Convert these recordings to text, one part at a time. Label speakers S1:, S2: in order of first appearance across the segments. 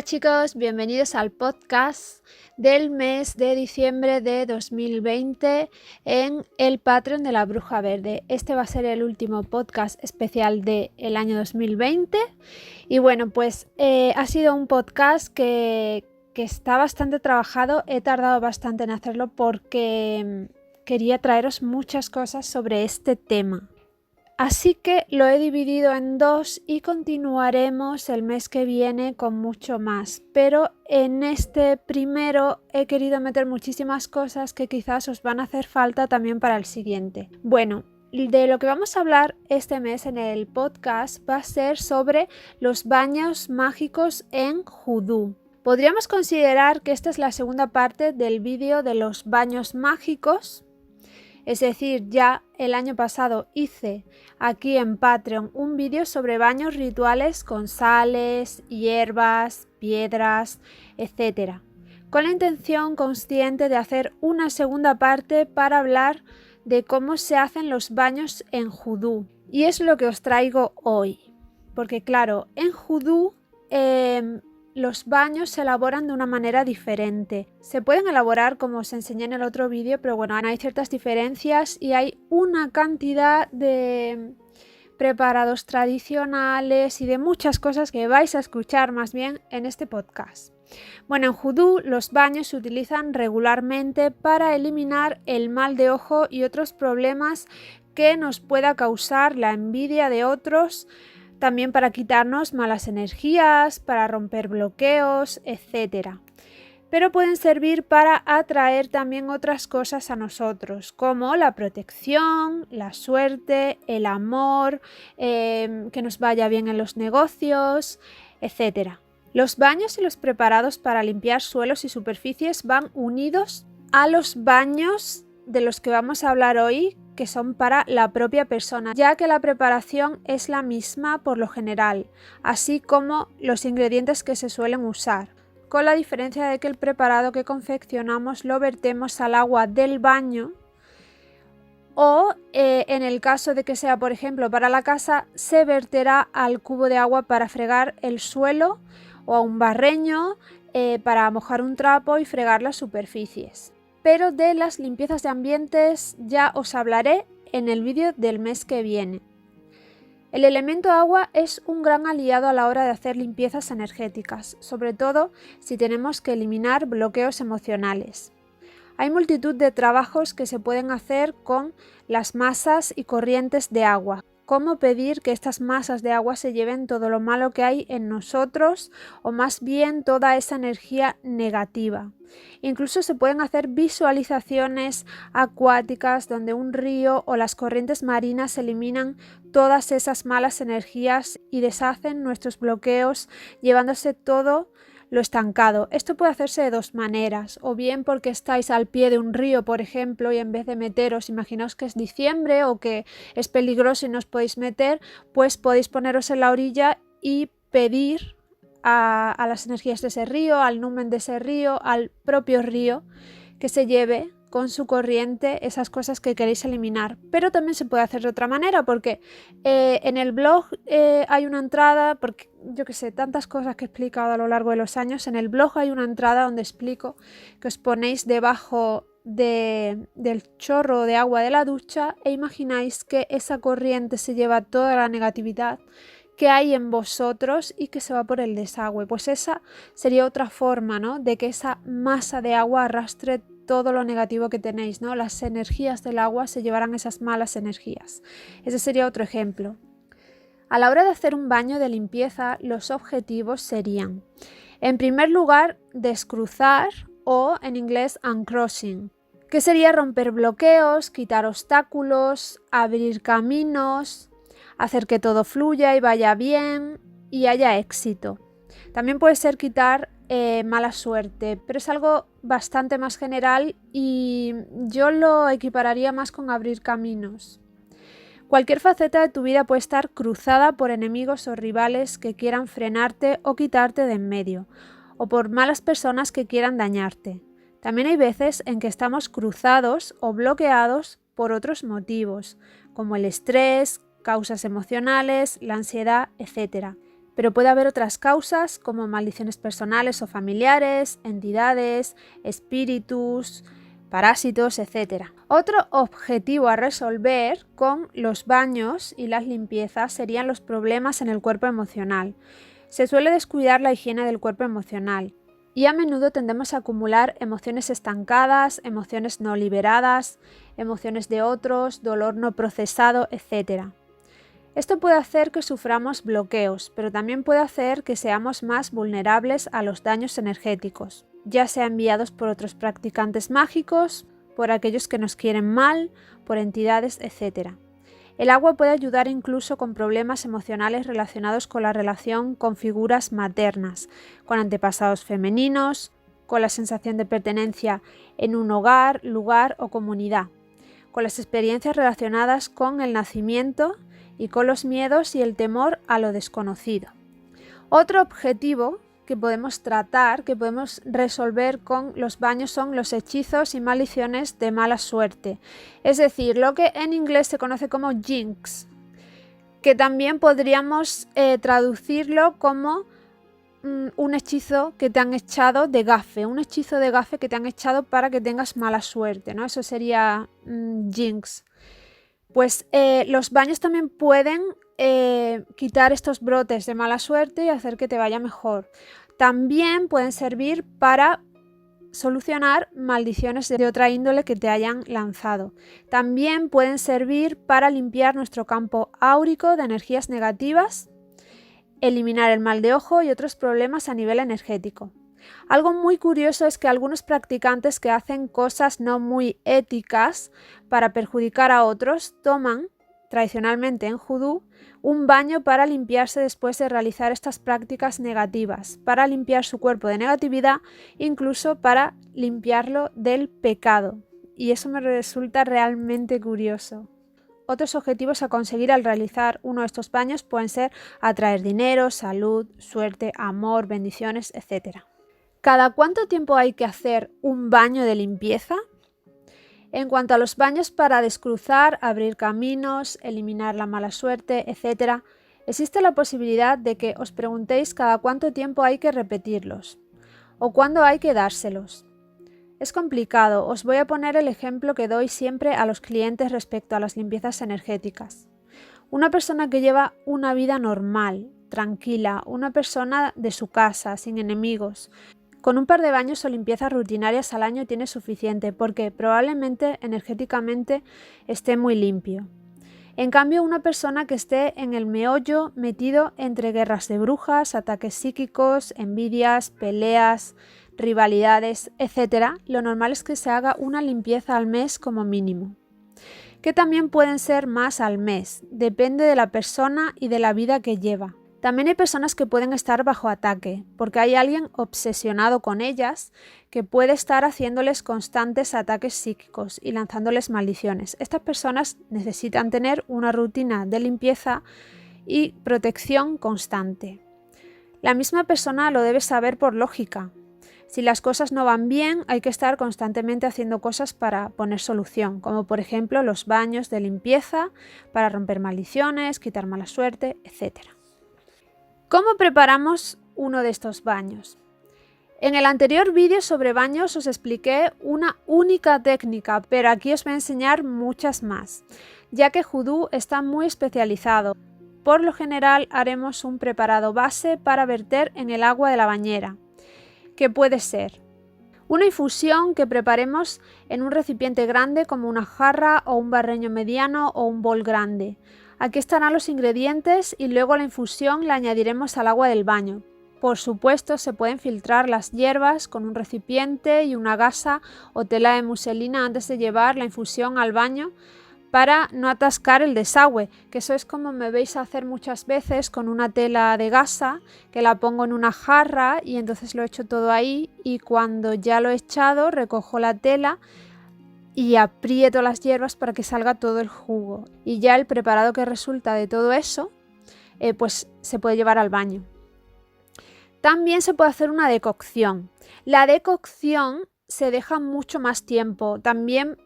S1: chicos, bienvenidos al podcast del mes de diciembre de 2020 en el Patreon de la Bruja Verde. Este va a ser el último podcast especial del año 2020 y bueno, pues ha sido un podcast que está bastante trabajado. He tardado bastante en hacerlo porque quería traeros muchas cosas sobre este tema. Así que lo he dividido en dos y continuaremos el mes que viene con mucho más. Pero en este primero he querido meter muchísimas cosas que quizás os van a hacer falta también para el siguiente. Bueno, de lo que vamos a hablar este mes en el podcast va a ser sobre los baños mágicos en Judú. Podríamos considerar que esta es la segunda parte del vídeo de los baños mágicos. Es decir, ya el año pasado hice aquí en Patreon un vídeo sobre baños rituales con sales, hierbas, piedras, etc. Con la intención consciente de hacer una segunda parte para hablar de cómo se hacen los baños en Judú. Y es lo que os traigo hoy. Porque claro, en Judú los baños se elaboran de una manera diferente. Se pueden elaborar como os enseñé en el otro vídeo, pero bueno, hay ciertas diferencias y hay una cantidad de preparados tradicionales y de muchas cosas que vais a escuchar más bien en este podcast. Bueno, en Judú los baños se utilizan regularmente para eliminar el mal de ojo y otros problemas que nos pueda causar la envidia de otros. También para quitarnos malas energías, para romper bloqueos, etc. Pero pueden servir para atraer también otras cosas a nosotros, como la protección, la suerte, el amor, que nos vaya bien en los negocios, etc. Los baños y los preparados para limpiar suelos y superficies van unidos a los baños de los que vamos a hablar hoy, que son para la propia persona, ya que la preparación es la misma por lo general, así como los ingredientes que se suelen usar, con la diferencia de que el preparado que confeccionamos lo vertemos al agua del baño o en el caso de que sea, por ejemplo, para la casa, se verterá al cubo de agua para fregar el suelo o a un barreño para mojar un trapo y fregar las superficies. Pero de las limpiezas de ambientes ya os hablaré en el vídeo del mes que viene. El elemento agua es un gran aliado a la hora de hacer limpiezas energéticas, sobre todo si tenemos que eliminar bloqueos emocionales. Hay multitud de trabajos que se pueden hacer con las masas y corrientes de agua. Cómo pedir que estas masas de agua se lleven todo lo malo que hay en nosotros o más bien toda esa energía negativa. Incluso se pueden hacer visualizaciones acuáticas donde un río o las corrientes marinas eliminan todas esas malas energías y deshacen nuestros bloqueos, llevándose todo lo estancado. Esto puede hacerse de dos maneras, o bien porque estáis al pie de un río, por ejemplo, y en vez de meteros, imaginaos que es diciembre o que es peligroso y no os podéis meter, pues podéis poneros en la orilla y pedir a las energías de ese río, al numen de ese río, al propio río, que se lleve con su corriente esas cosas que queréis eliminar. Pero también se puede hacer de otra manera, porque en el blog hay una entrada, porque yo que sé, tantas cosas que he explicado a lo largo de los años, en el blog hay una entrada donde explico que os ponéis debajo del chorro de agua de la ducha e imagináis que esa corriente se lleva toda la negatividad que hay en vosotros y que se va por el desagüe. Pues esa sería otra forma, ¿no?, de que esa masa de agua arrastre todo lo negativo que tenéis, ¿no? Las energías del agua se llevarán esas malas energías. Ese sería otro ejemplo. A la hora de hacer un baño de limpieza, los objetivos serían, en primer lugar, descruzar o en inglés uncrossing, que sería romper bloqueos, quitar obstáculos, abrir caminos, hacer que todo fluya y vaya bien y haya éxito. También puede ser quitar mala suerte, pero es algo bastante más general y yo lo equipararía más con abrir caminos. Cualquier faceta de tu vida puede estar cruzada por enemigos o rivales que quieran frenarte o quitarte de en medio, o por malas personas que quieran dañarte. También hay veces en que estamos cruzados o bloqueados por otros motivos, como el estrés, causas emocionales, la ansiedad, etc. pero puede haber otras causas como maldiciones personales o familiares, entidades, espíritus, parásitos, etc. Otro objetivo a resolver con los baños y las limpiezas serían los problemas en el cuerpo emocional. Se suele descuidar la higiene del cuerpo emocional y a menudo tendemos a acumular emociones estancadas, emociones no liberadas, emociones de otros, dolor no procesado, etc. Esto puede hacer que suframos bloqueos, pero también puede hacer que seamos más vulnerables a los daños energéticos, ya sea enviados por otros practicantes mágicos, por aquellos que nos quieren mal, por entidades, etc. El agua puede ayudar incluso con problemas emocionales relacionados con la relación con figuras maternas, con antepasados femeninos, con la sensación de pertenencia en un hogar, lugar o comunidad, con las experiencias relacionadas con el nacimiento y con los miedos y el temor a lo desconocido. Otro objetivo que podemos tratar, que podemos resolver con los baños son los hechizos y maldiciones de mala suerte, es decir, lo que en inglés se conoce como jinx, que también podríamos traducirlo como un hechizo que te han echado de gafe, un hechizo de gafe que te han echado para que tengas mala suerte, ¿no? Eso sería jinx. Pues los baños también pueden quitar estos brotes de mala suerte y hacer que te vaya mejor. También pueden servir para solucionar maldiciones de otra índole que te hayan lanzado. También pueden servir para limpiar nuestro campo áurico de energías negativas, eliminar el mal de ojo y otros problemas a nivel energético. Algo muy curioso es que algunos practicantes que hacen cosas no muy éticas para perjudicar a otros toman, tradicionalmente en Judú, un baño para limpiarse después de realizar estas prácticas negativas, para limpiar su cuerpo de negatividad, incluso para limpiarlo del pecado. Y eso me resulta realmente curioso. Otros objetivos a conseguir al realizar uno de estos baños pueden ser atraer dinero, salud, suerte, amor, bendiciones, etc. ¿Cada cuánto tiempo hay que hacer un baño de limpieza? En cuanto a los baños para descruzar, abrir caminos, eliminar la mala suerte, etc., existe la posibilidad de que os preguntéis cada cuánto tiempo hay que repetirlos o cuándo hay que dárselos. Es complicado, os voy a poner el ejemplo que doy siempre a los clientes respecto a las limpiezas energéticas. Una persona que lleva una vida normal, tranquila, una persona de su casa, sin enemigos, con un par de baños o limpiezas rutinarias al año tiene suficiente porque probablemente energéticamente esté muy limpio. En cambio, una persona que esté en el meollo metido entre guerras de brujas, ataques psíquicos, envidias, peleas, rivalidades, etc., lo normal es que se haga una limpieza al mes como mínimo, que también pueden ser más al mes, depende de la persona y de la vida que lleva. También hay personas que pueden estar bajo ataque, porque hay alguien obsesionado con ellas que puede estar haciéndoles constantes ataques psíquicos y lanzándoles maldiciones. Estas personas necesitan tener una rutina de limpieza y protección constante. La misma persona lo debe saber por lógica. Si las cosas no van bien, hay que estar constantemente haciendo cosas para poner solución, como por ejemplo los baños de limpieza para romper maldiciones, quitar mala suerte, etc. ¿Cómo preparamos uno de estos baños? En el anterior vídeo sobre baños os expliqué una única técnica, pero aquí os voy a enseñar muchas más, ya que Judú está muy especializado. Por lo general haremos un preparado base para verter en el agua de la bañera, que puede ser una infusión que preparemos en un recipiente grande como una jarra o un barreño mediano o un bol grande. Aquí estarán los ingredientes y luego la infusión la añadiremos al agua del baño. Por supuesto, se pueden filtrar las hierbas con un recipiente y una gasa o tela de muselina antes de llevar la infusión al baño para no atascar el desagüe, que eso es como me veis hacer muchas veces con una tela de gasa, que la pongo en una jarra y entonces lo echo todo ahí y cuando ya lo he echado recojo la tela y aprieto las hierbas para que salga todo el jugo. Y ya el preparado que resulta de todo eso, pues se puede llevar al baño. También se puede hacer una decocción. La decocción se deja mucho más tiempo. También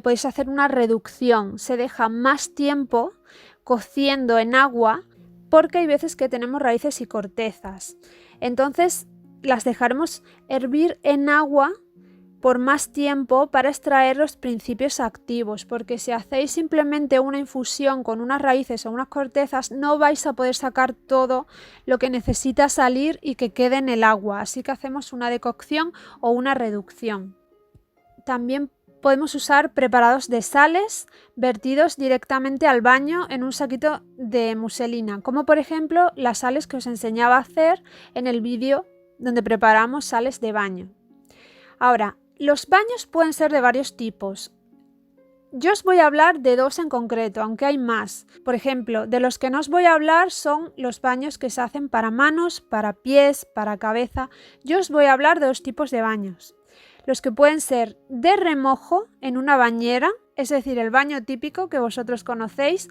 S1: podéis hacer una reducción. Se deja más tiempo cociendo en agua porque hay veces que tenemos raíces y cortezas. Entonces las dejaremos hervir en agua por más tiempo para extraer los principios activos, porque si hacéis simplemente una infusión con unas raíces o unas cortezas no vais a poder sacar todo lo que necesita salir y que quede en el agua, así que hacemos una decocción o una reducción. También podemos usar preparados de sales vertidos directamente al baño en un saquito de muselina, como por ejemplo las sales que os enseñaba a hacer en el vídeo donde preparamos sales de baño. Ahora, los baños pueden ser de varios tipos. Yo os voy a hablar de dos en concreto, aunque hay más. Por ejemplo, de los que no os voy a hablar son los baños que se hacen para manos, para pies, para cabeza. Yo os voy a hablar de dos tipos de baños. Los que pueden ser de remojo en una bañera, es decir, el baño típico que vosotros conocéis,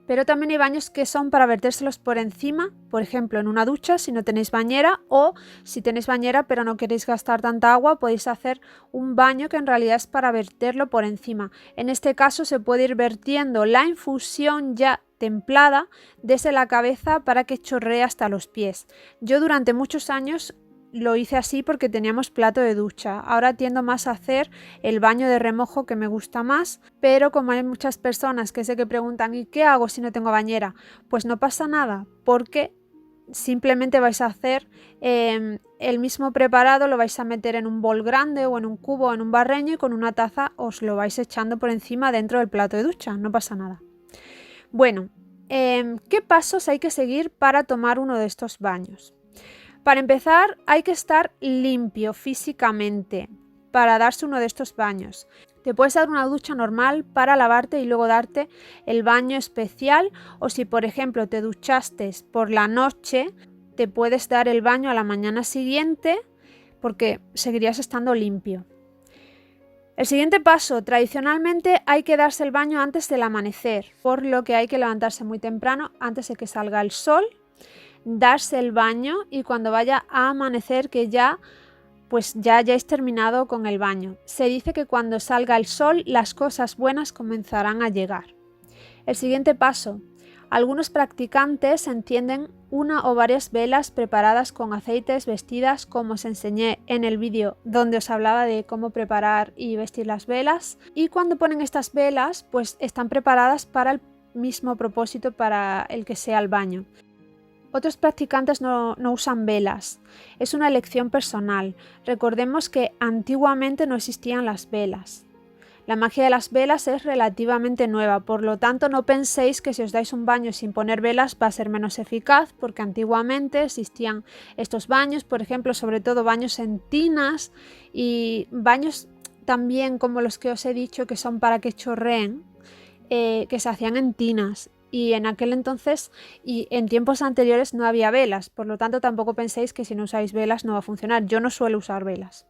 S1: pero también hay baños que son para vertérselos por encima, por ejemplo en una ducha si no tenéis bañera, o si tenéis bañera pero no queréis gastar tanta agua, podéis hacer un baño que en realidad es para verterlo por encima. En este caso se puede ir vertiendo la infusión ya templada desde la cabeza para que chorree hasta los pies. Yo durante muchos años lo hice así porque teníamos plato de ducha. Ahora tiendo más a hacer el baño de remojo, que me gusta más, pero como hay muchas personas que sé que preguntan ¿y qué hago si no tengo bañera? Pues no pasa nada, porque simplemente vais a hacer el mismo preparado, lo vais a meter en un bol grande o en un cubo o en un barreño y con una taza os lo vais echando por encima dentro del plato de ducha, no pasa nada. Bueno, ¿qué pasos hay que seguir para tomar uno de estos baños? Para empezar, hay que estar limpio físicamente para darse uno de estos baños. Te puedes dar una ducha normal para lavarte y luego darte el baño especial, o si por ejemplo te duchaste por la noche, te puedes dar el baño a la mañana siguiente porque seguirías estando limpio. El siguiente paso, tradicionalmente hay que darse el baño antes del amanecer, por lo que hay que levantarse muy temprano antes de que salga el sol, darse el baño y cuando vaya a amanecer que ya hayáis terminado con el baño. Se dice que cuando salga el sol las cosas buenas comenzarán a llegar. El siguiente paso. Algunos practicantes encienden una o varias velas preparadas con aceites vestidas como os enseñé en el vídeo donde os hablaba de cómo preparar y vestir las velas, y cuando ponen estas velas pues están preparadas para el mismo propósito para el que sea el baño. Otros practicantes no usan velas, es una elección personal. Recordemos que antiguamente no existían las velas. La magia de las velas es relativamente nueva, por lo tanto no penséis que si os dais un baño sin poner velas va a ser menos eficaz, porque antiguamente existían estos baños, por ejemplo, sobre todo baños en tinas y baños también como los que os he dicho que son para que chorreen, que se hacían en tinas. Y en aquel entonces y en tiempos anteriores no había velas, por lo tanto tampoco penséis que si no usáis velas no va a funcionar. Yo no suelo usar velas.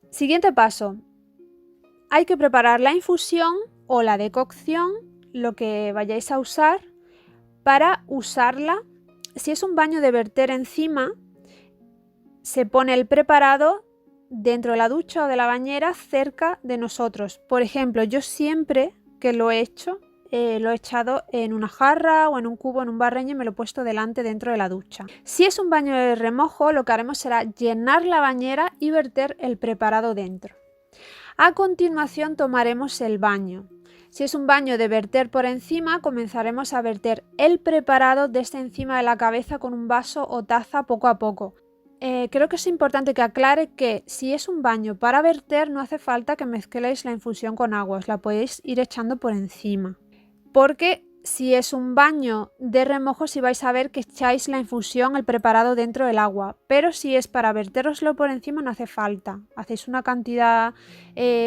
S1: Siguiente paso. Hay que preparar la infusión o la decocción, lo que vayáis a usar, para usarla. Si es un baño de verter encima, se pone el preparado dentro de la ducha o de la bañera cerca de nosotros. Por ejemplo, yo siempre que lo he hecho, lo he echado en una jarra o en un cubo, en un barreño y me lo he puesto delante dentro de la ducha. Si es un baño de remojo, lo que haremos será llenar la bañera y verter el preparado dentro. A continuación tomaremos el baño. Si es un baño de verter por encima, comenzaremos a verter el preparado desde encima de la cabeza con un vaso o taza poco a poco. Creo que es importante que aclare que si es un baño para verter no hace falta que mezcléis la infusión con agua, os la podéis ir echando por encima. Porque si es un baño de remojo, si vais a ver que echáis la infusión, el preparado dentro del agua, pero si es para verteroslo por encima no hace falta. Hacéis una cantidad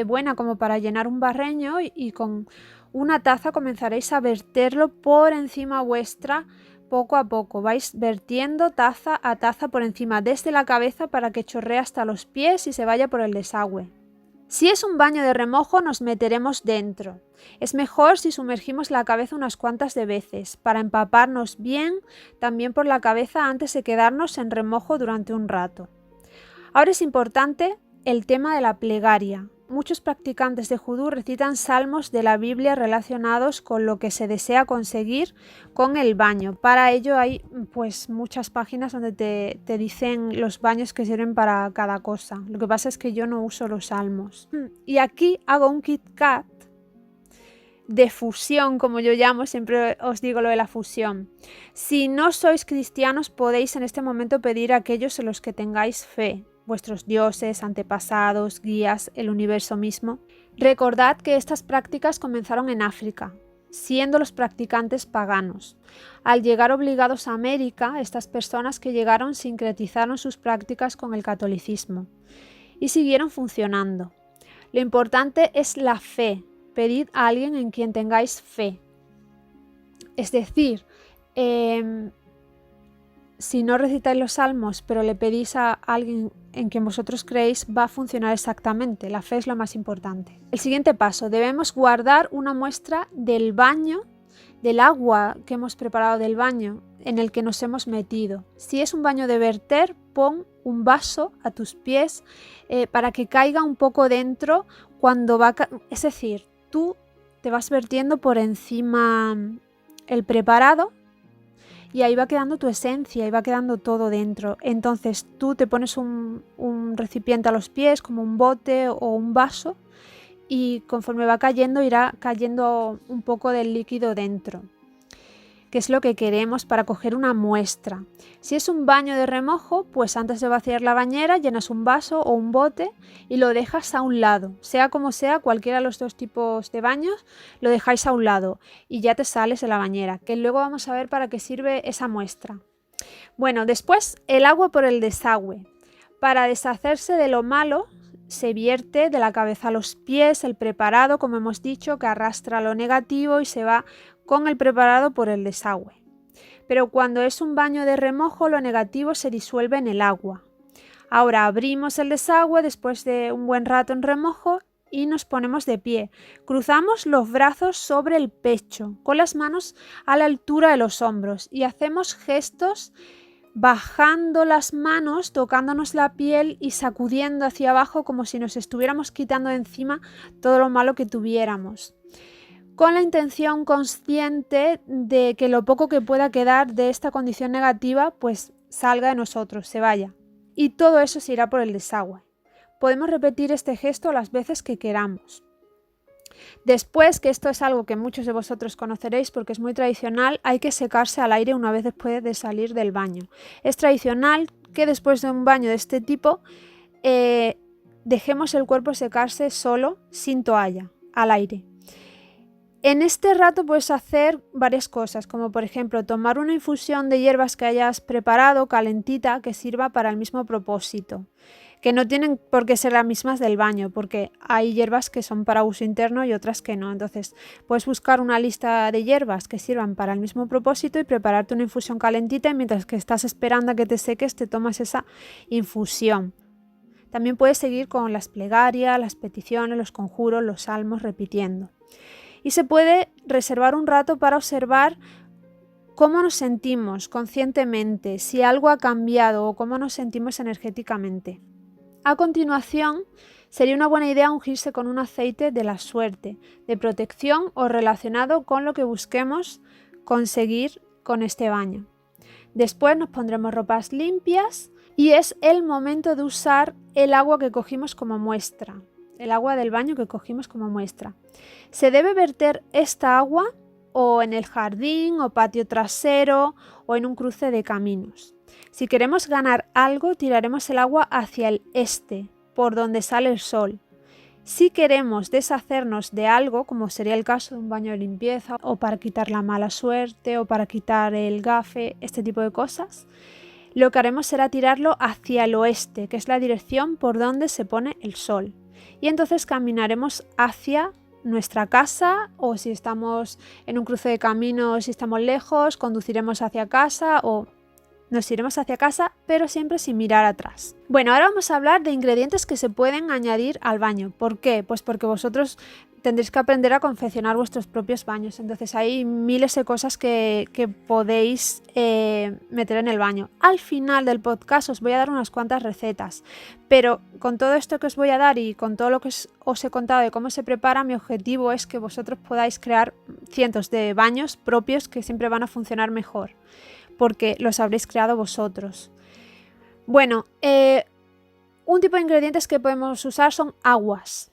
S1: buena como para llenar un barreño y con una taza comenzaréis a verterlo por encima vuestra poco a poco. Vais vertiendo taza a taza por encima desde la cabeza para que chorree hasta los pies y se vaya por el desagüe. Si es un baño de remojo nos meteremos dentro. Es mejor si sumergimos la cabeza unas cuantas de veces para empaparnos bien también por la cabeza antes de quedarnos en remojo durante un rato. Ahora es importante el tema de la plegaria. muchos practicantes de vudú recitan salmos de la Biblia relacionados con lo que se desea conseguir con el baño. Para ello hay pues muchas páginas donde te dicen los baños que sirven para cada cosa. Lo que pasa es que yo no uso los salmos. Y aquí hago un KitKat de fusión, como yo llamo, siempre os digo lo de la fusión. Si no sois cristianos, podéis en este momento pedir a aquellos en los que tengáis fe, vuestros dioses, antepasados, guías, el universo mismo. Recordad que estas prácticas comenzaron en África, siendo los practicantes paganos. Al llegar obligados a América, estas personas que llegaron sincretizaron sus prácticas con el catolicismo y siguieron funcionando. Lo importante es la fe. Pedid a alguien en quien tengáis fe. Es decir, si no recitáis los salmos, pero le pedís a alguien en quien vosotros creéis, va a funcionar exactamente. La fe es lo más importante. El siguiente paso, debemos guardar una muestra del baño, del agua que hemos preparado del baño en el que nos hemos metido. Si es un baño de verter, pon un vaso a tus pies para que caiga un poco dentro cuando va es decir, tú te vas vertiendo por encima el preparado y ahí va quedando tu esencia y va quedando todo dentro. Entonces tú te pones un recipiente a los pies como un bote o un vaso y conforme va cayendo irá cayendo un poco del líquido dentro, que es lo que queremos para coger una muestra. Si es un baño de remojo, pues antes de vaciar la bañera llenas un vaso o un bote y lo dejas a un lado. Sea como sea, cualquiera de los dos tipos de baños, lo dejáis a un lado y ya te sales de la bañera, que luego vamos a ver para qué sirve esa muestra. Bueno, después el agua por el desagüe. Para deshacerse de lo malo, se vierte de la cabeza a los pies el preparado, como hemos dicho, que arrastra lo negativo y se va con el preparado por el desagüe. Pero cuando es un baño de remojo, lo negativo se disuelve en el agua. Ahora abrimos el desagüe después de un buen rato en remojo y nos ponemos de pie. Cruzamos los brazos sobre el pecho, con las manos a la altura de los hombros y hacemos gestos bajando las manos, tocándonos la piel y sacudiendo hacia abajo como si nos estuviéramos quitando de encima todo lo malo que tuviéramos, con la intención consciente de que lo poco que pueda quedar de esta condición negativa pues salga de nosotros, se vaya. Y todo eso se irá por el desagüe. Podemos repetir este gesto las veces que queramos. Después, que esto es algo que muchos de vosotros conoceréis porque es muy tradicional, hay que secarse al aire una vez después de salir del baño. Es tradicional que después de un baño de este tipo dejemos el cuerpo secarse solo, sin toalla, al aire. En este rato puedes hacer varias cosas, como por ejemplo tomar una infusión de hierbas que hayas preparado, calentita, que sirva para el mismo propósito. Que no tienen por qué ser las mismas del baño, porque hay hierbas que son para uso interno y otras que no. Entonces puedes buscar una lista de hierbas que sirvan para el mismo propósito y prepararte una infusión calentita y mientras que estás esperando a que te seques te tomas esa infusión. También puedes seguir con las plegarias, las peticiones, los conjuros, los salmos, repitiendo. Y se puede reservar un rato para observar cómo nos sentimos conscientemente, si algo ha cambiado o cómo nos sentimos energéticamente. A continuación, sería una buena idea ungirse con un aceite de la suerte, de protección o relacionado con lo que busquemos conseguir con este baño. Después nos pondremos ropas limpias y es el momento de usar el agua que cogimos como muestra, el agua del baño que cogimos como muestra. Se debe verter esta agua o en el jardín o patio trasero o en un cruce de caminos. Si queremos ganar algo, tiraremos el agua hacia el este, por donde sale el sol. Si queremos deshacernos de algo, como sería el caso de un baño de limpieza, o para quitar la mala suerte, o para quitar el gafe, este tipo de cosas, lo que haremos será tirarlo hacia el oeste, que es la dirección por donde se pone el sol. Y entonces caminaremos hacia nuestra casa, o si estamos en un cruce de caminos, si estamos lejos, conduciremos hacia casa o nos iremos hacia casa, pero siempre sin mirar atrás. Bueno, ahora vamos a hablar de ingredientes que se pueden añadir al baño. ¿Por qué? Pues porque vosotros tendréis que aprender a confeccionar vuestros propios baños. Entonces hay miles de cosas que podéis meter en el baño. Al final del podcast os voy a dar unas cuantas recetas, pero con todo esto que os voy a dar y con todo lo que os he contado de cómo se prepara, mi objetivo es que vosotros podáis crear cientos de baños propios que siempre van a funcionar mejor, porque los habréis creado vosotros. Bueno, un tipo de ingredientes que podemos usar son aguas.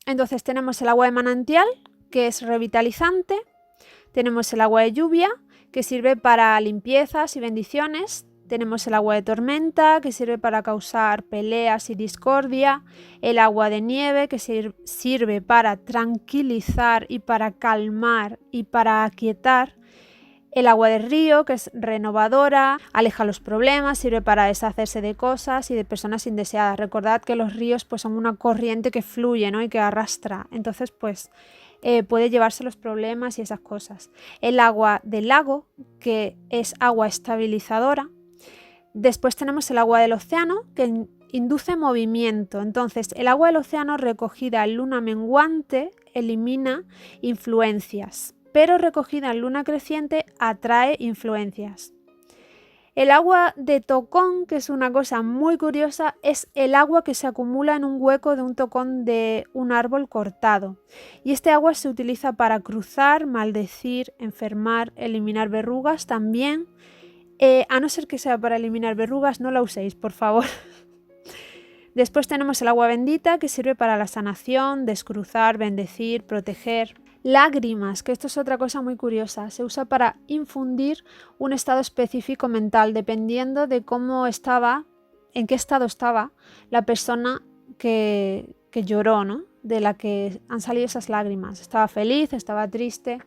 S1: Entonces tenemos el agua de manantial, que es revitalizante. Tenemos el agua de lluvia, que sirve para limpiezas y bendiciones. Tenemos el agua de tormenta, que sirve para causar peleas y discordia. El agua de nieve, que sirve para tranquilizar y para calmar y para aquietar. El agua de río, que es renovadora, aleja los problemas, sirve para deshacerse de cosas y de personas indeseadas. Recordad que los ríos pues, son una corriente que fluye, ¿no? Y que arrastra. Entonces, pues puede llevarse los problemas y esas cosas. El agua del lago, que es agua estabilizadora. Después tenemos el agua del océano, que induce movimiento. Entonces, el agua del océano recogida en luna menguante elimina influencias, pero recogida en luna creciente atrae influencias. El agua de tocón, que es una cosa muy curiosa, es el agua que se acumula en un hueco de un tocón de un árbol cortado. Y este agua se utiliza para cruzar, maldecir, enfermar, eliminar verrugas también. A no ser que sea para eliminar verrugas, no la uséis, por favor. Después tenemos el agua bendita, que sirve para la sanación, descruzar, bendecir, proteger. Lágrimas, que esto es otra cosa muy curiosa, se usa para infundir un estado específico mental, dependiendo de cómo estaba, en qué estado estaba la persona que lloró, ¿no? De la que han salido esas lágrimas. Estaba feliz, estaba triste.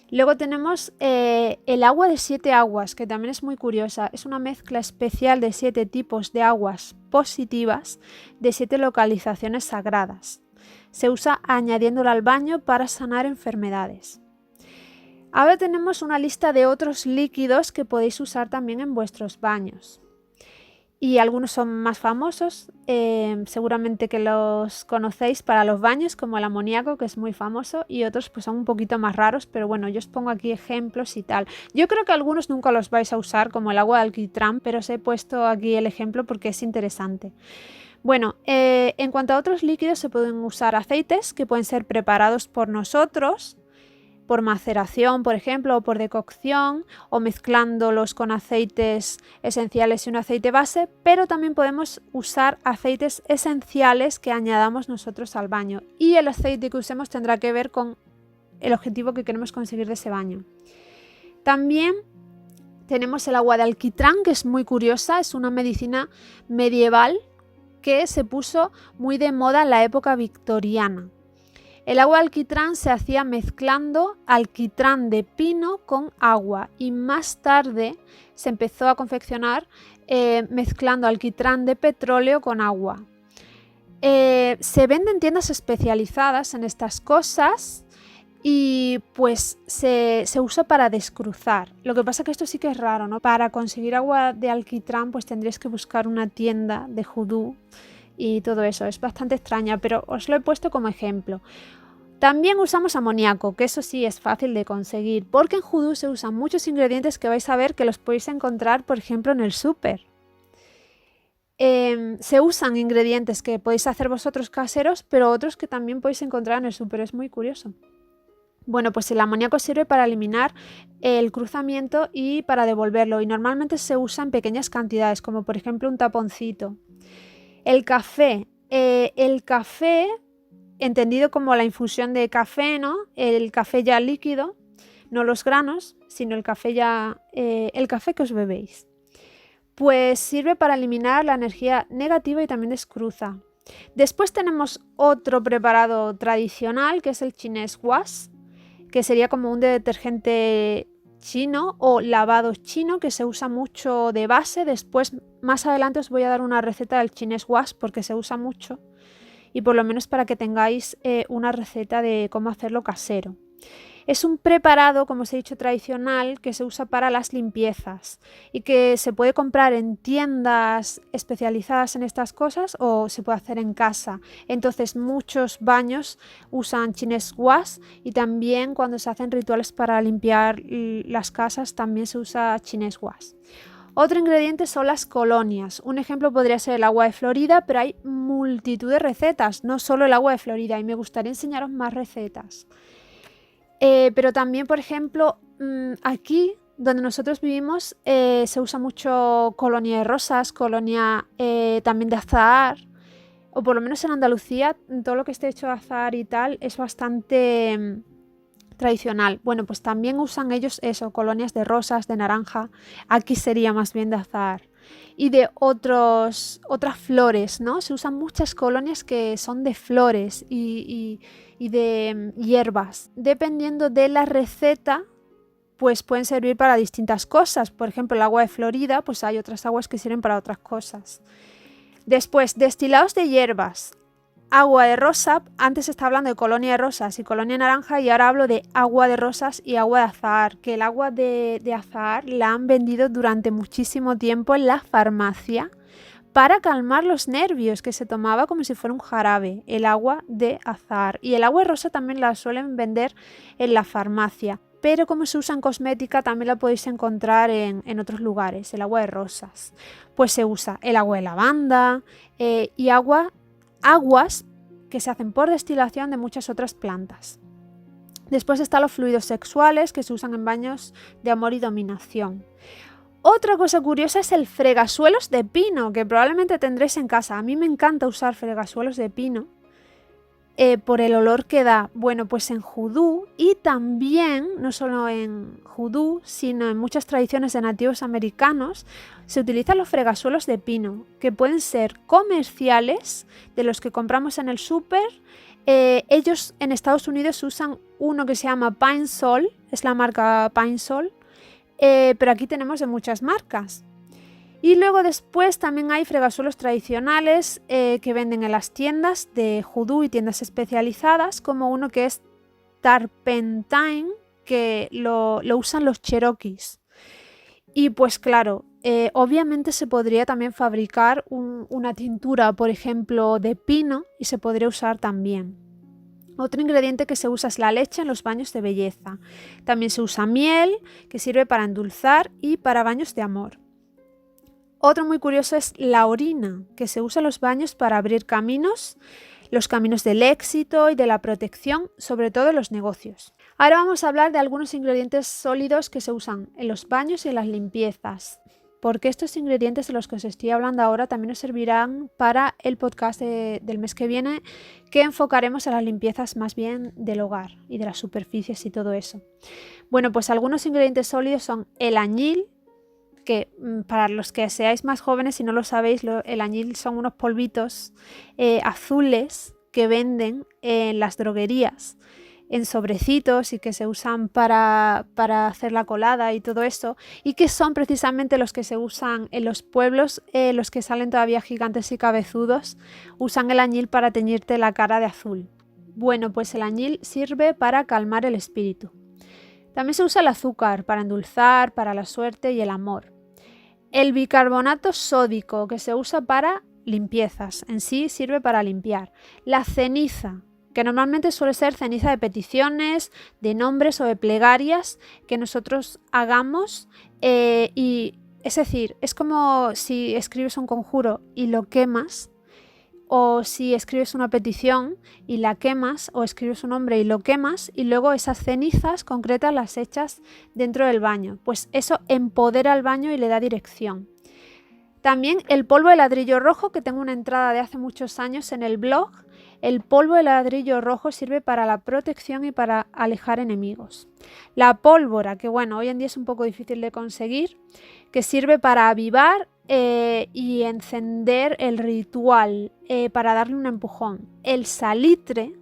S1: Luego tenemos el agua de 7 aguas, que también es muy curiosa. Es una mezcla especial de 7 tipos de aguas positivas de 7 localizaciones sagradas. Se usa añadiéndola al baño para sanar enfermedades. Ahora tenemos una lista de otros líquidos que podéis usar también en vuestros baños. Y algunos son más famosos, seguramente que los conocéis para los baños, como el amoníaco, que es muy famoso, y otros pues son un poquito más raros, pero bueno, yo os pongo aquí ejemplos y tal. Yo creo que algunos nunca los vais a usar, como el agua de alquitrán, pero os he puesto aquí el ejemplo porque es interesante. Bueno, en cuanto a otros líquidos, se pueden usar aceites que pueden ser preparados por nosotros, por maceración, por ejemplo, o por decocción, o mezclándolos con aceites esenciales y un aceite base, pero también podemos usar aceites esenciales que añadamos nosotros al baño. Y el aceite que usemos tendrá que ver con el objetivo que queremos conseguir de ese baño. También tenemos el agua de alquitrán, que es muy curiosa, es una medicina medieval que se puso muy de moda en la época victoriana. El agua de alquitrán se hacía mezclando alquitrán de pino con agua y más tarde se empezó a confeccionar mezclando alquitrán de petróleo con agua. Se venden tiendas especializadas en estas cosas y pues se usa para descruzar. Lo que pasa que esto sí que es raro, ¿no? Para conseguir agua de alquitrán pues tendréis que buscar una tienda de vudú y todo eso. Es bastante extraña, pero os lo he puesto como ejemplo. También usamos amoníaco, que eso sí es fácil de conseguir, porque en vudú se usan muchos ingredientes que vais a ver que los podéis encontrar, por ejemplo, en el súper. Se usan ingredientes que podéis hacer vosotros caseros, pero otros que también podéis encontrar en el súper, es muy curioso. Bueno, pues el amoníaco sirve para eliminar el cruzamiento y para devolverlo, y normalmente se usa en pequeñas cantidades, como por ejemplo un taponcito. El café. Entendido como la infusión de café, ¿no? El café ya líquido, no los granos, sino el café que os bebéis. Pues sirve para eliminar la energía negativa y también descruza. Después tenemos otro preparado tradicional, que es el Chinese wash, que sería como un detergente chino o lavado chino, que se usa mucho de base. Después, más adelante, os voy a dar una receta del Chinese wash porque se usa mucho. Y por lo menos para que tengáis una receta de cómo hacerlo casero. Es un preparado, como os he dicho, tradicional que se usa para las limpiezas y que se puede comprar en tiendas especializadas en estas cosas o se puede hacer en casa. Entonces muchos baños usan Chinese wash y también cuando se hacen rituales para limpiar las casas también se usa Chinese wash. Otro ingrediente son las colonias. Un ejemplo podría ser el agua de Florida, pero hay multitud de recetas, no solo el agua de Florida, y me gustaría enseñaros más recetas. Pero también, por ejemplo, aquí donde nosotros vivimos se usa mucho colonia de rosas, colonia también de azahar, o por lo menos en Andalucía, todo lo que esté hecho de azahar y tal es bastante tradicional. Bueno, pues también usan ellos eso, colonias de rosas, de naranja. Aquí sería más bien de azahar. Y de otras flores, ¿no? Se usan muchas colonias que son de flores y de hierbas. Dependiendo de la receta, pues pueden servir para distintas cosas. Por ejemplo, el agua de Florida, pues hay otras aguas que sirven para otras cosas. Después, destilados de hierbas. Agua de rosa, antes estaba hablando de colonia de rosas y colonia naranja y ahora hablo de agua de rosas y agua de azahar, que el agua de azahar la han vendido durante muchísimo tiempo en la farmacia para calmar los nervios, que se tomaba como si fuera un jarabe, el agua de azahar. Y el agua de rosa también la suelen vender en la farmacia, pero como se usa en cosmética también la podéis encontrar en otros lugares, el agua de rosas. Pues se usa el agua de lavanda y aguas que se hacen por destilación de muchas otras plantas. Después están los fluidos sexuales que se usan en baños de amor y dominación. Otra cosa curiosa es el fregasuelos de pino, que probablemente tendréis en casa. A mí me encanta usar fregasuelos de pino por el olor que da. Bueno, pues en judú y también, no solo en judú, sino en muchas tradiciones de nativos americanos, se utilizan los fregasuelos de pino, que pueden ser comerciales, de los que compramos en el súper. Ellos en Estados Unidos usan uno que se llama Pine Sol, es la marca Pine Sol, pero aquí tenemos de muchas marcas. Y luego después también hay fregasuelos tradicionales que venden en las tiendas de judú y tiendas especializadas, como uno que es Turpentine, que lo usan los cherokees. Y pues claro, obviamente se podría también fabricar una tintura, por ejemplo, de pino y se podría usar también. Otro ingrediente que se usa es la leche en los baños de belleza. También se usa miel, que sirve para endulzar y para baños de amor. Otro muy curioso es la orina, que se usa en los baños para abrir caminos, los caminos del éxito y de la protección, sobre todo en los negocios. Ahora vamos a hablar de algunos ingredientes sólidos que se usan en los baños y en las limpiezas, porque estos ingredientes de los que os estoy hablando ahora también nos servirán para el podcast del mes que viene, que enfocaremos a las limpiezas más bien del hogar y de las superficies y todo eso. Bueno, pues algunos ingredientes sólidos son el añil, que para los que seáis más jóvenes, si no lo sabéis, el añil son unos polvitos azules que venden en las droguerías en sobrecitos y que se usan para hacer la colada y todo esto, y que son precisamente los que se usan en los pueblos, los que salen todavía gigantes y cabezudos, usan el añil para teñirte la cara de azul. Bueno, pues el añil sirve para calmar el espíritu. También se usa el azúcar para endulzar, para la suerte y el amor. El bicarbonato sódico, que se usa para limpiezas, en sí sirve para limpiar. La ceniza, que normalmente suele ser ceniza de peticiones, de nombres o de plegarias que nosotros hagamos, y es decir, es como si escribes un conjuro y lo quemas, o si escribes una petición y la quemas, o escribes un nombre y lo quemas, y luego esas cenizas concretas las echas dentro del baño. Pues eso empodera al baño y le da dirección. También el polvo de ladrillo rojo, que tengo una entrada de hace muchos años en el blog. El polvo de ladrillo rojo sirve para la protección y para alejar enemigos. La pólvora, que bueno, hoy en día es un poco difícil de conseguir, que sirve para avivar y encender el ritual, para darle un empujón. El salitre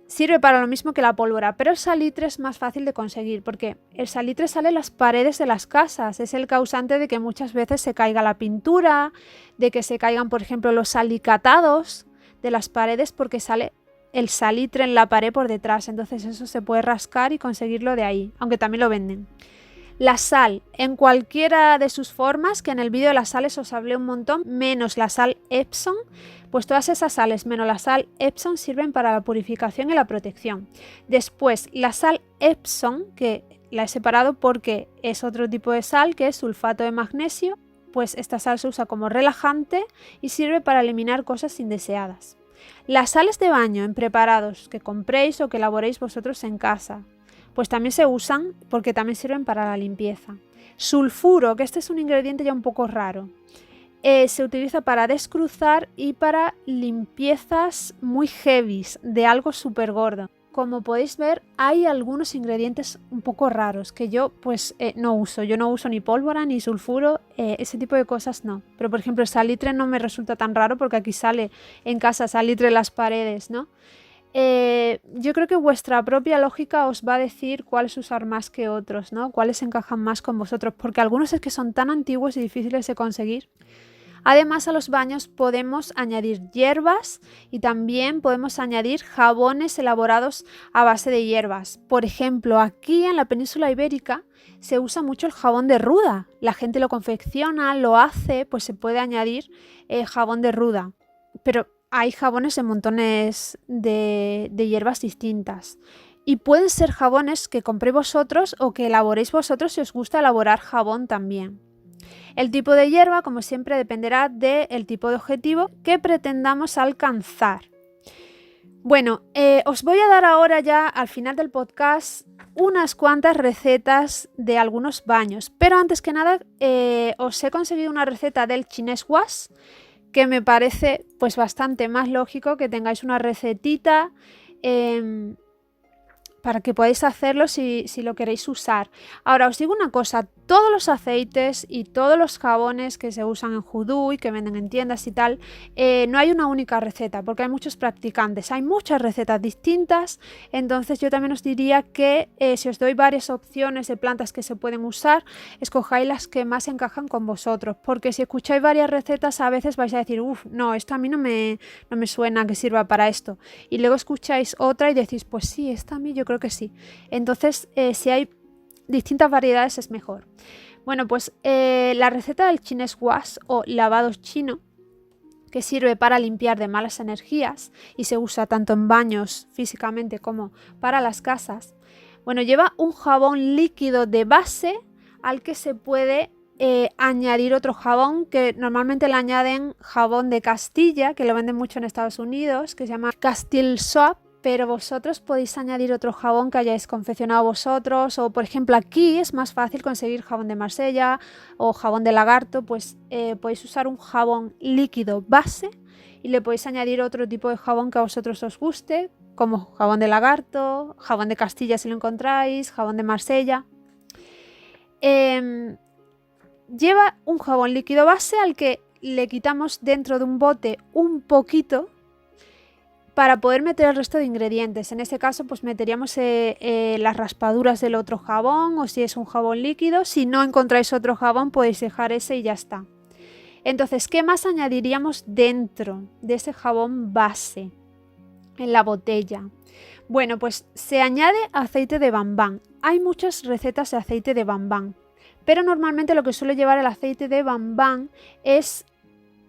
S1: sirve para lo mismo que la pólvora, pero el salitre es más fácil de conseguir porque el salitre sale en las paredes de las casas. Es el causante de que muchas veces se caiga la pintura, de que se caigan, por ejemplo, los alicatados de las paredes porque sale el salitre en la pared por detrás, entonces eso se puede rascar y conseguirlo de ahí, aunque también lo venden. La sal, en cualquiera de sus formas, que en el vídeo de las sales os hablé un montón, menos la sal Epsom, pues todas esas sales menos la sal Epsom sirven para la purificación y la protección. Después, la sal Epsom, que la he separado porque es otro tipo de sal, que es sulfato de magnesio, pues esta sal se usa como relajante y sirve para eliminar cosas indeseadas. Las sales de baño en preparados que compréis o que elaboréis vosotros en casa, pues también se usan porque también sirven para la limpieza. Sulfuro, que este es un ingrediente ya un poco raro, se utiliza para descruzar y para limpiezas muy heavies de algo súper gordo. Como podéis ver, hay algunos ingredientes un poco raros que yo pues no uso. Yo no uso ni pólvora ni sulfuro, ese tipo de cosas no. Pero por ejemplo el salitre no me resulta tan raro porque aquí sale en casa salitre en las paredes, ¿no? Yo creo que vuestra propia lógica os va a decir cuáles usar más que otros, ¿no? Cuáles encajan más con vosotros, porque algunos es que son tan antiguos y difíciles de conseguir. Además, a los baños podemos añadir hierbas y también podemos añadir jabones elaborados a base de hierbas. Por ejemplo, aquí en la península ibérica se usa mucho el jabón de ruda. La gente lo confecciona, lo hace, pues se puede añadir jabón de ruda. Pero hay jabones en montones de hierbas distintas. Y pueden ser jabones que compréis vosotros o que elaboréis vosotros si os gusta elaborar jabón también. El tipo de hierba, como siempre, dependerá del tipo de objetivo que pretendamos alcanzar. Bueno, os voy a dar ahora ya al final del podcast unas cuantas recetas de algunos baños. Pero antes que nada, os he conseguido una receta del Chinese Wash, que me parece pues bastante más lógico que tengáis una recetita para que podáis hacerlo si lo queréis usar. Ahora os digo una cosa, todos los aceites y todos los jabones que se usan en Hoodoo y que venden en tiendas y tal, no hay una única receta porque hay muchos practicantes, hay muchas recetas distintas, entonces yo también os diría que si os doy varias opciones de plantas que se pueden usar, escojáis las que más encajan con vosotros, porque si escucháis varias recetas a veces vais a decir, uff, no, esto a mí no me suena que sirva para esto, y luego escucháis otra y decís, pues sí, esta a mí yo creo que sí. Entonces, si hay distintas variedades es mejor. Bueno, pues la receta del Chinese Wash o lavado chino, que sirve para limpiar de malas energías y se usa tanto en baños físicamente como para las casas, bueno, lleva un jabón líquido de base al que se puede añadir otro jabón, que normalmente le añaden jabón de Castilla, que lo venden mucho en Estados Unidos, que se llama Castile Soap. Pero vosotros podéis añadir otro jabón que hayáis confeccionado vosotros, o por ejemplo aquí es más fácil conseguir jabón de Marsella o jabón de lagarto, pues podéis usar un jabón líquido base y le podéis añadir otro tipo de jabón que a vosotros os guste, como jabón de lagarto, jabón de Castilla si lo encontráis, jabón de Marsella. Lleva un jabón líquido base al que le quitamos dentro de un bote un poquito para poder meter el resto de ingredientes. En este caso pues meteríamos las raspaduras del otro jabón, o si es un jabón líquido. Si no encontráis otro jabón podéis dejar ese y ya está. Entonces, ¿qué más añadiríamos dentro de ese jabón base en la botella? Bueno, pues se añade aceite de bambán. Hay muchas recetas de aceite de bambán, pero normalmente lo que suele llevar el aceite de bambán es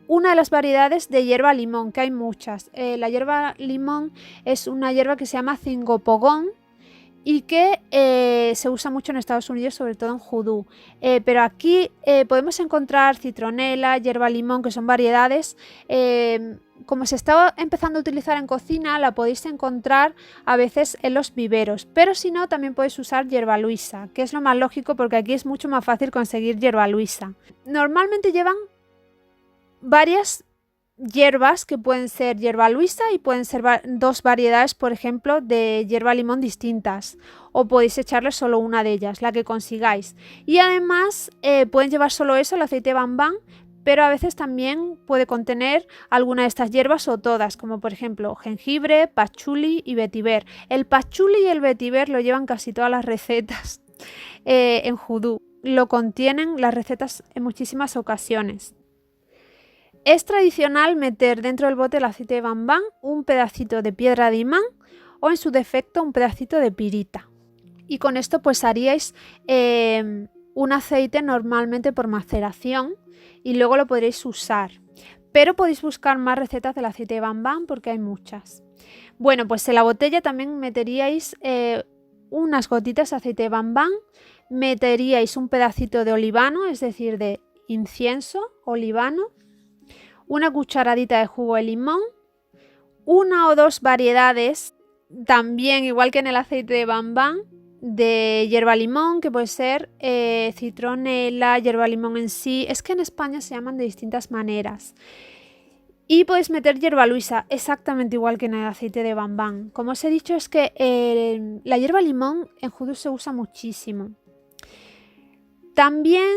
S1: una de las variedades de hierba limón, que hay muchas. La hierba limón es una hierba que se llama cingopogón y que se usa mucho en Estados Unidos, sobre todo en Hoodoo. Pero aquí podemos encontrar citronela, hierba limón, que son variedades. Como se está empezando a utilizar en cocina, la podéis encontrar a veces en los viveros. Pero si no, también podéis usar hierba luisa, que es lo más lógico porque aquí es mucho más fácil conseguir hierba luisa. Normalmente llevan varias hierbas que pueden ser hierba luisa y pueden ser dos variedades, por ejemplo, de hierba limón distintas, o podéis echarle solo una de ellas, la que consigáis. Y además pueden llevar solo eso, el aceite de bambán, pero a veces también puede contener alguna de estas hierbas o todas, como por ejemplo jengibre, patchouli y vetiver. El patchouli y el vetiver lo llevan casi todas las recetas en Hoodoo. Lo contienen las recetas en muchísimas ocasiones. Es tradicional meter dentro del bote el aceite de bambán un pedacito de piedra de imán o en su defecto un pedacito de pirita. Y con esto pues haríais un aceite normalmente por maceración y luego lo podréis usar. Pero podéis buscar más recetas del aceite de bambán porque hay muchas. Bueno, pues en la botella también meteríais unas gotitas de aceite de bambán, meteríais un pedacito de olivano, es decir, de incienso, olivano, una cucharadita de jugo de limón, una o dos variedades, también igual que en el aceite de bambán, de hierba limón, que puede ser citronela, hierba limón en sí. Es que en España se llaman de distintas maneras. Y podéis meter hierba luisa, exactamente igual que en el aceite de bambán. Como os he dicho, es que la hierba limón en judú se usa muchísimo. También,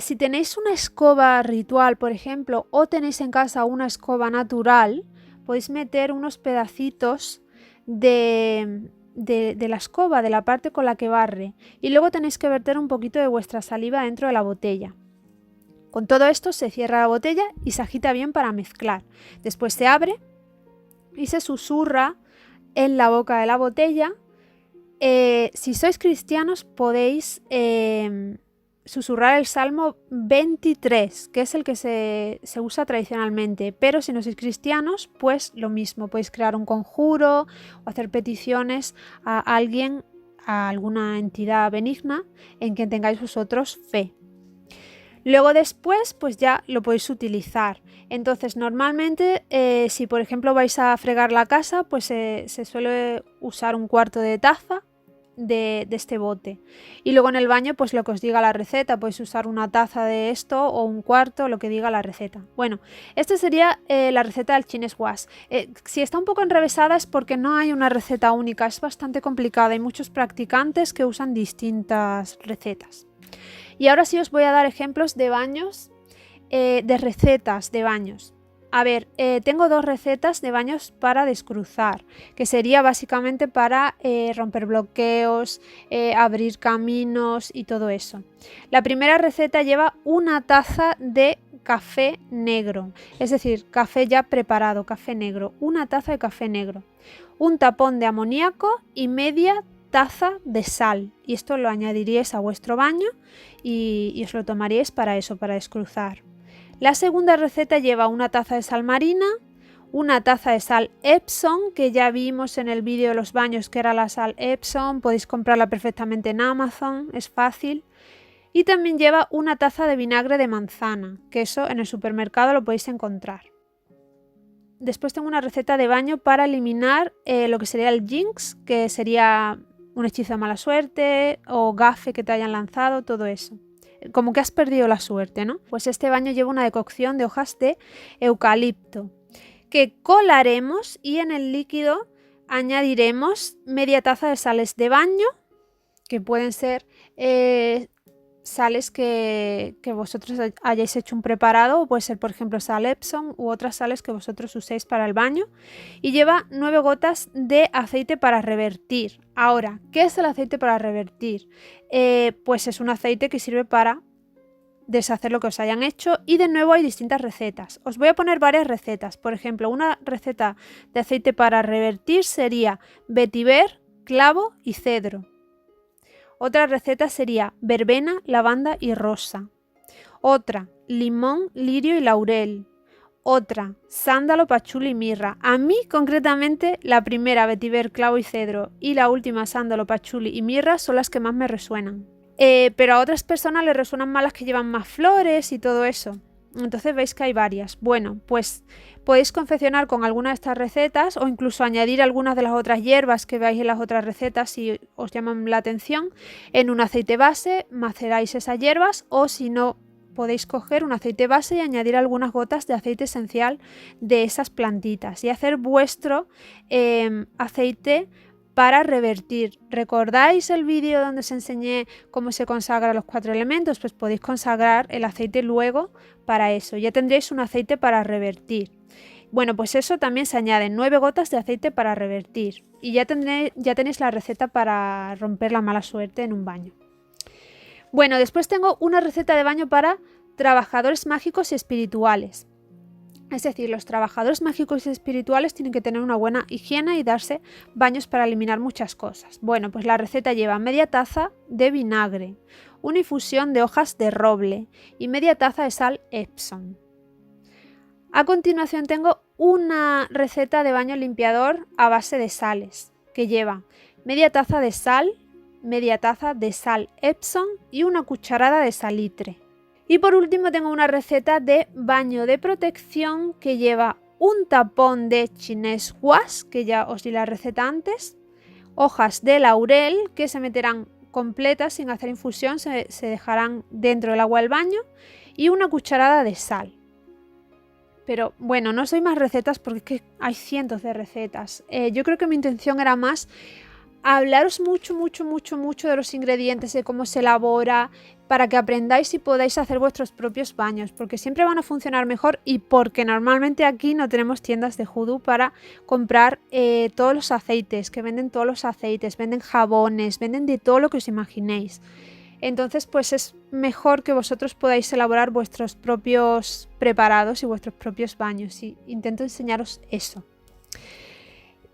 S1: si tenéis una escoba ritual, por ejemplo, o tenéis en casa una escoba natural, podéis meter unos pedacitos de la escoba, de la parte con la que barre. Y luego tenéis que verter un poquito de vuestra saliva dentro de la botella. Con todo esto se cierra la botella y se agita bien para mezclar. Después se abre y se susurra en la boca de la botella. Si sois cristianos podéis susurrar el Salmo 23, que es el que se usa tradicionalmente, pero si no sois cristianos, pues lo mismo, podéis crear un conjuro o hacer peticiones a alguien, a alguna entidad benigna en quien tengáis vosotros fe. Luego después, pues ya lo podéis utilizar. Entonces, normalmente, si por ejemplo vais a fregar la casa, pues se suele usar un cuarto de taza de este bote. Y luego en el baño, pues lo que os diga la receta, podéis usar una taza de esto o un cuarto, lo que diga la receta. Bueno, esta sería la receta del Chinese Wash. Si está un poco enrevesada es porque no hay una receta única, es bastante complicada. Hay muchos practicantes que usan distintas recetas. Y ahora sí os voy a dar ejemplos de baños, de recetas de baños. A ver, tengo dos recetas de baños para descruzar, que sería básicamente para romper bloqueos, abrir caminos y todo eso. La primera receta lleva una taza de café negro, es decir, café ya preparado, café negro, una taza de café negro, un tapón de amoníaco y media taza de sal, y esto lo añadiríais a vuestro baño y os lo tomaríais para eso, para descruzar. La segunda receta lleva una taza de sal marina, una taza de sal Epsom, que ya vimos en el vídeo de los baños que era la sal Epsom, podéis comprarla perfectamente en Amazon, es fácil. Y también lleva una taza de vinagre de manzana, que eso en el supermercado lo podéis encontrar. Después tengo una receta de baño para eliminar lo que sería el jinx, que sería un hechizo de mala suerte o gafe que te hayan lanzado, todo eso. Como que has perdido la suerte, ¿no? Pues este baño lleva una decocción de hojas de eucalipto que colaremos y en el líquido añadiremos media taza de sales de baño, que pueden ser sales que vosotros hayáis hecho un preparado, o puede ser por ejemplo sal Epsom u otras sales que vosotros uséis para el baño, y lleva 9 gotas de aceite para revertir. Ahora, ¿qué es el aceite para revertir? Pues es un aceite que sirve para deshacer lo que os hayan hecho, y de nuevo hay distintas recetas. Os voy a poner varias recetas. Por ejemplo, una receta de aceite para revertir sería vetiver, clavo y cedro. Otra receta sería verbena, lavanda y rosa. Otra, limón, lirio y laurel. Otra, sándalo, pachuli y mirra. A mí concretamente la primera, vetiver, clavo y cedro, y la última, sándalo, pachuli y mirra, son las que más me resuenan. Pero a otras personas les resuenan más las que llevan más flores y todo eso. Entonces veis que hay varias. Bueno, pues podéis confeccionar con alguna de estas recetas o incluso añadir algunas de las otras hierbas que veáis en las otras recetas si os llaman la atención. En un aceite base maceráis esas hierbas, o si no, podéis coger un aceite base y añadir algunas gotas de aceite esencial de esas plantitas y hacer vuestro aceite para revertir. ¿Recordáis el vídeo donde os enseñé cómo se consagra los 4 elementos? Pues podéis consagrar el aceite luego para eso. Ya tendréis un aceite para revertir. Bueno, pues eso también se añaden 9 gotas de aceite para revertir. Y ya tenéis la receta para romper la mala suerte en un baño. Bueno, después tengo una receta de baño para trabajadores mágicos y espirituales. Es decir, los trabajadores mágicos y espirituales tienen que tener una buena higiene y darse baños para eliminar muchas cosas. Bueno, pues la receta lleva media taza de vinagre, una infusión de hojas de roble y media taza de sal Epsom. A continuación tengo una receta de baño limpiador a base de sales, que lleva media taza de sal Epsom y una cucharada de salitre. Y por último tengo una receta de baño de protección que lleva un tapón de Chinese Wash, que ya os di la receta antes, hojas de laurel que se meterán completas sin hacer infusión, se dejarán dentro del agua del baño, y una cucharada de sal. Pero bueno, no soy más recetas porque es que hay cientos de recetas. Yo creo que mi intención era más hablaros mucho de los ingredientes, de cómo se elabora, para que aprendáis y podáis hacer vuestros propios baños, porque siempre van a funcionar mejor y porque normalmente aquí no tenemos tiendas de Hoodoo para comprar todos los aceites, que venden todos los aceites, venden jabones, venden de todo lo que os imaginéis. Entonces, pues es mejor que vosotros podáis elaborar vuestros propios preparados y vuestros propios baños, y intento enseñaros eso.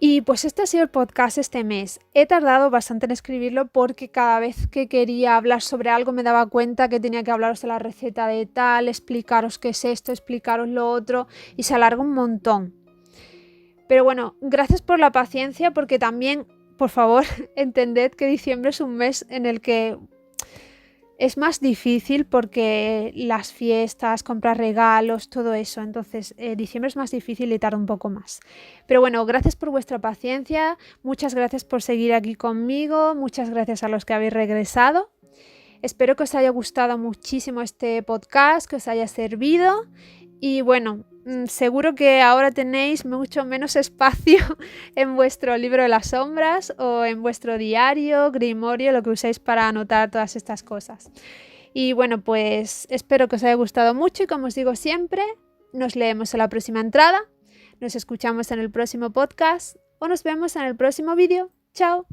S1: Y pues este ha sido el podcast este mes. He tardado bastante en escribirlo porque cada vez que quería hablar sobre algo me daba cuenta que tenía que hablaros de la receta de tal, explicaros qué es esto, explicaros lo otro, y se alarga un montón. Pero bueno, gracias por la paciencia, porque también, por favor, entended que diciembre es un mes en el que es más difícil porque las fiestas, comprar regalos, todo eso. Entonces, diciembre es más difícil y tarda un poco más. Pero bueno, gracias por vuestra paciencia. Muchas gracias por seguir aquí conmigo. Muchas gracias a los que habéis regresado. Espero que os haya gustado muchísimo este podcast, que os haya servido. Y bueno, seguro que ahora tenéis mucho menos espacio en vuestro libro de las sombras o en vuestro diario, grimorio, lo que uséis para anotar todas estas cosas. Y bueno, pues espero que os haya gustado mucho y, como os digo siempre, nos leemos en la próxima entrada, nos escuchamos en el próximo podcast o nos vemos en el próximo vídeo. ¡Chao!